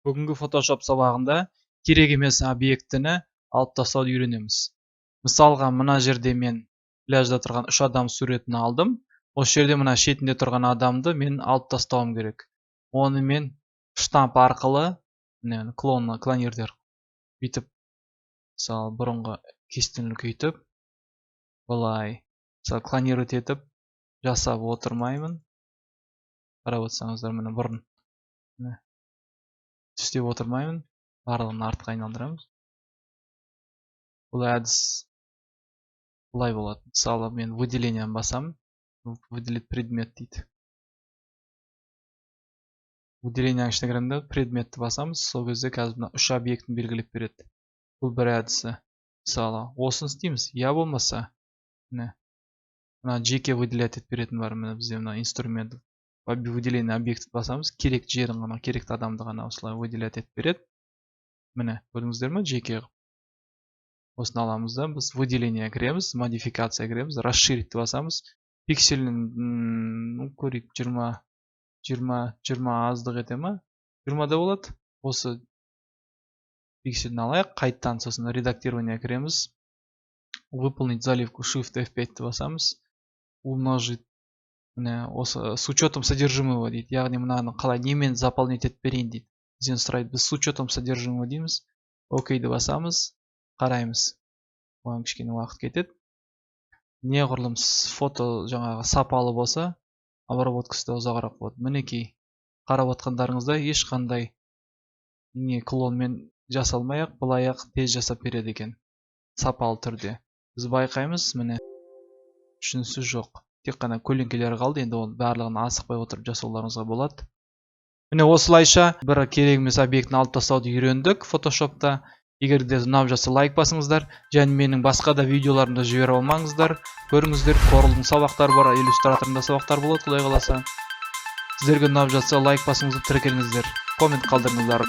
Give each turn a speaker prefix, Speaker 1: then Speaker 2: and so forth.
Speaker 1: Бүгінгі Photoshop сабағында керек емес объектіні алып тастауды үйренеміз. Мысалға, мына жерде мен пляжда тұрған 3 адам суретін алдым. Осы жерде мына шетінде тұрған адамды мен алып тастауым керек. Оны мен штамп арқылы, клонерлер бүйтіп, мысалы, бұрынғы кестені үлкейтіп, былай, мысалы, клонировать етіп жасап отырмаймын. Қарап отырсаңыздар, міне бұрын түстеп отырмаймын, барлығын артқа айналдырамыз. Бұл әдіс былай болады. Мысалы, мен выделениені басамын, выделить предмет дейді. Выделениенің ішіне кіремін, предметті басамыз, сол кезде қазір мына 3 объектін белгілеп береді. Бұл бір әдісі. Мысалы, осыны істейміз, я болмаса, мына жеке выделять етіп беретін бар, міне бізде мына инструмент выделение объекті басамыз, керек жерін ғана, керекті адамды ғана осылай выделять етіп береді. Міне, көрдіңіздер ме, жеке. Осыны аламыз да, біз выделение кіреміз, модификация кіреміз, расширить басамыз. Пикселін, көрейік, 20 аздық ете ма? 20 да болады. Осы пикселін алайық, қайттан сосын редактирование кіреміз. Выполнить заливку Shift F5 басамыз. Умножить, с учетом содержимого дейді. Яғни мынаны қалай немен заполнить етіп берейін дейді. Бізден сұрайды, біз с учетом содержимого дейміз. Окейді басамыз, қараймыз. Оған кішкене уақыт кетеді. Неғұрлым фото жаңағы сапалы болса, обработкасы да ұзағырақ болады. Мінекей, қарап отқандарыңызда ешқандай клонмен жасалмай-ақ, былай-ақ тез жасап береді екен. Сапалы түрде. Біз байқаймыз, міне, үшіншісі жоқ. Тек қана көлеңкелері қалды, енді ол барлығын асықпай отырып жасауларыңызға болады. Міне осылайша бір керек емес объектіні алып тастауды үйрендік Photoshop'та. Егер де ұнап жатса лайк басыңыздар, және менің басқа да видеоларымды жіберіп алмаңыздар. Көріңіздер, Corel'дың сабақтары бар, иллюстраторында сабақтар болады, құдай қаласа. Сіздерге ұнап жатса лайк басыңызды тіркеліңіздер, коммент қалдырыңыздар.